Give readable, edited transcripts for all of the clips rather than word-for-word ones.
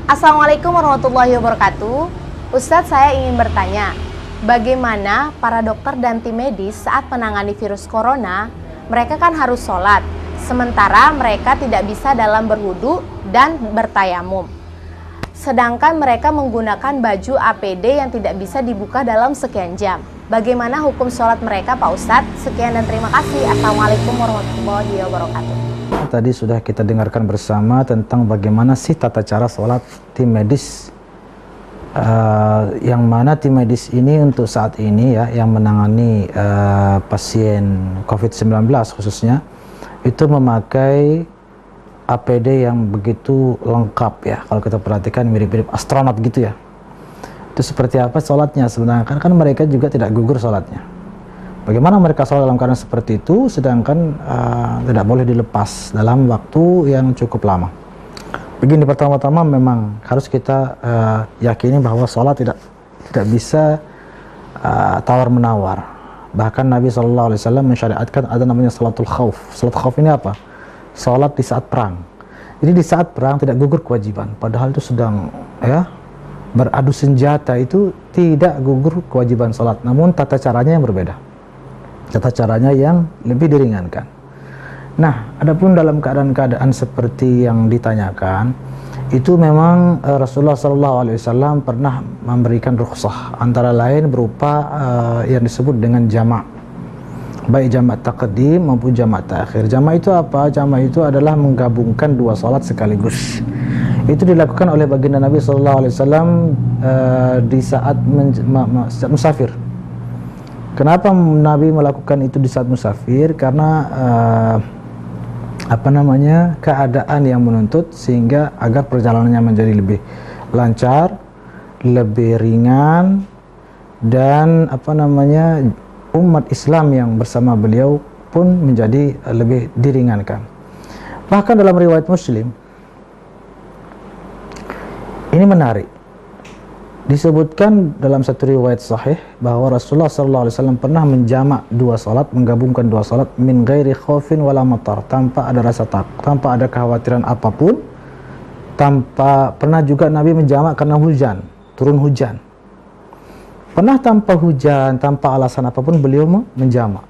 Assalamualaikum warahmatullahi wabarakatuh. Ustadz, saya ingin bertanya, bagaimana para dokter dan tim medis saat menangani virus corona? Mereka kan harus sholat, sementara mereka tidak bisa dalam berwudu dan bertayamum. Sedangkan mereka menggunakan baju APD yang tidak bisa dibuka dalam sekian jam. Bagaimana hukum sholat mereka, Pak Ustadz? Sekian dan terima kasih. Assalamualaikum warahmatullahi wabarakatuh. Tadi sudah kita dengarkan bersama tentang bagaimana sih tata cara sholat tim medis, yang mana tim medis ini untuk saat ini ya, yang menangani pasien COVID-19 khususnya, itu memakai APD yang begitu lengkap ya. Kalau kita perhatikan mirip-mirip astronot gitu ya. Itu seperti apa sholatnya sebenarnya, kan mereka juga tidak gugur sholatnya. Bagaimana mereka sholat dalam keadaan seperti itu, sedangkan tidak boleh dilepas dalam waktu yang cukup lama. Begini, pertama-tama memang harus kita yakini bahwa sholat tidak bisa tawar-menawar. Bahkan Nabi SAW mensyariatkan ada namanya salatul khauf. Salat khauf ini apa? Sholat di saat perang. Jadi di saat perang tidak gugur kewajiban. Padahal itu sedang ya beradu senjata, itu tidak gugur kewajiban sholat. Namun tata caranya yang berbeda. Tata caranya yang lebih diringankan. Nah, adapun dalam keadaan-keadaan seperti yang ditanyakan, itu memang Rasulullah SAW pernah memberikan rukhsah, antara lain berupa yang disebut dengan jamak, baik jamak taqdim maupun jamak ta'khir. Jamak itu apa? Jamak itu adalah menggabungkan dua salat sekaligus. Itu dilakukan oleh baginda Nabi SAW di saat musafir. Kenapa Nabi melakukan itu di saat musafir? Karena keadaan yang menuntut, sehingga agar perjalanannya menjadi lebih lancar, lebih ringan, dan umat Islam yang bersama beliau pun menjadi lebih diringankan. Bahkan dalam riwayat Muslim ini menarik, disebutkan dalam satu riwayat sahih bahwa Rasulullah SAW pernah menjamak dua salat, menggabungkan dua salat min ghairi khaufin wala matar, tanpa ada rasa takut, tanpa ada kekhawatiran apapun, pernah juga Nabi menjamak karena hujan, turun hujan. Pernah tanpa hujan, tanpa alasan apapun beliau menjamak.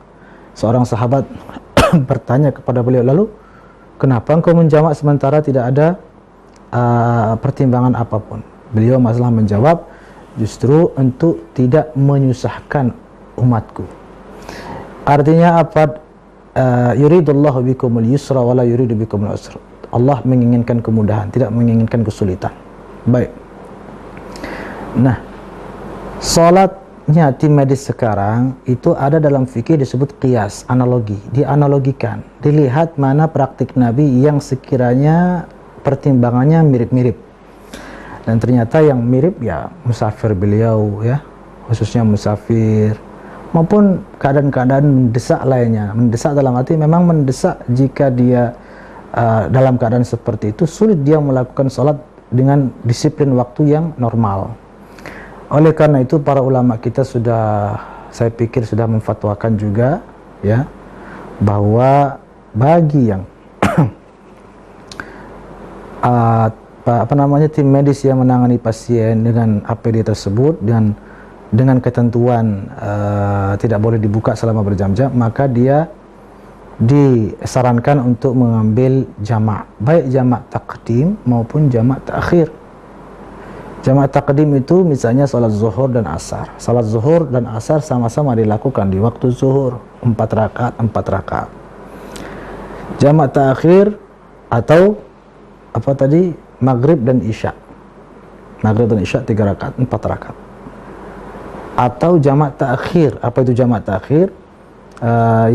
Seorang sahabat bertanya kepada beliau, lalu kenapa engkau menjamak sementara tidak ada pertimbangan apapun? Beliau masalah menjawab, justru untuk tidak menyusahkan umatku. Artinya apa? Yuridullahu bikumul yusra wala yuridu bikumul usra. Allah menginginkan kemudahan, tidak menginginkan kesulitan. Baik. Nah, salatnya tim medis sekarang itu ada dalam fikih disebut qiyas, analogi, dianalogikan, dilihat mana praktik Nabi yang sekiranya pertimbangannya mirip-mirip. Dan ternyata yang mirip ya musafir beliau ya, khususnya musafir, maupun keadaan-keadaan mendesak lainnya. Mendesak dalam arti memang mendesak jika dia dalam keadaan seperti itu sulit dia melakukan sholat dengan disiplin waktu yang normal. Oleh karena itu para ulama kita saya pikir sudah memfatwakan juga ya, bahwa bagi yang tim medis yang menangani pasien dengan APD tersebut dan dengan ketentuan tidak boleh dibuka selama berjam-jam, maka dia disarankan untuk mengambil jamak, baik jamak taqdim maupun jamak ta'khir. Jamak taqdim itu misalnya salat zuhur dan asar. Salat zuhur dan asar sama-sama dilakukan di waktu zuhur, 4 rakaat. Jamak ta'khir atau maghrib dan isya. Maghrib dan isya 3 rakaat, 4 rakaat. Atau jamak ta'khir. Apa itu jamak ta'khir?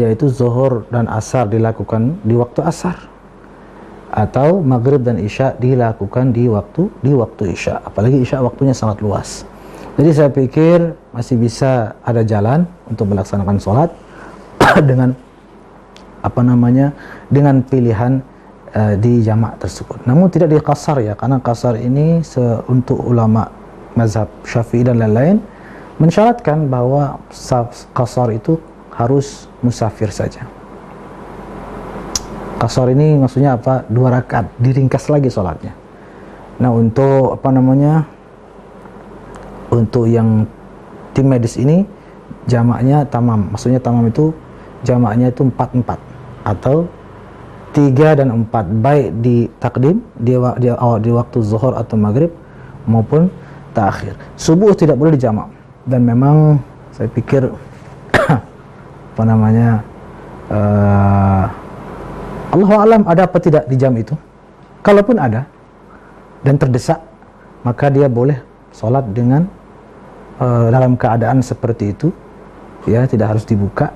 Yaitu zuhur dan asar dilakukan di waktu asar. Atau maghrib dan isya dilakukan di waktu isya. Apalagi isya waktunya sangat luas. Jadi saya pikir masih bisa ada jalan untuk melaksanakan sholat dengan dengan pilihan di jamak tersebut. Namun tidak di qasar ya, karena qasar ini untuk ulama mazhab Syafi'i dan lain-lain mensyaratkan bahwa qasar itu harus musafir saja. Qasar ini maksudnya apa? 2 rakaat, diringkas lagi sholatnya. Nah, untuk apa namanya, untuk yang tim medis ini jamaknya tamam. Maksudnya tamam itu jamaknya itu 4-4 atau 3 dan 4, baik di takdim di waktu zuhur atau maghrib maupun takhir. Subuh tidak boleh dijamak, dan memang saya pikir apa namanya, Allahu a'lam ada apa tidak di jam itu. Kalaupun ada dan terdesak, maka dia boleh sholat dengan dalam keadaan seperti itu, ya, tidak harus dibuka,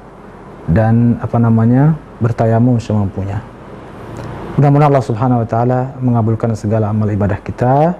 dan apa namanya, bertayamum semampunya. Mudah-mudahan Allah Subhanahu wa taala mengabulkan segala amal ibadah kita.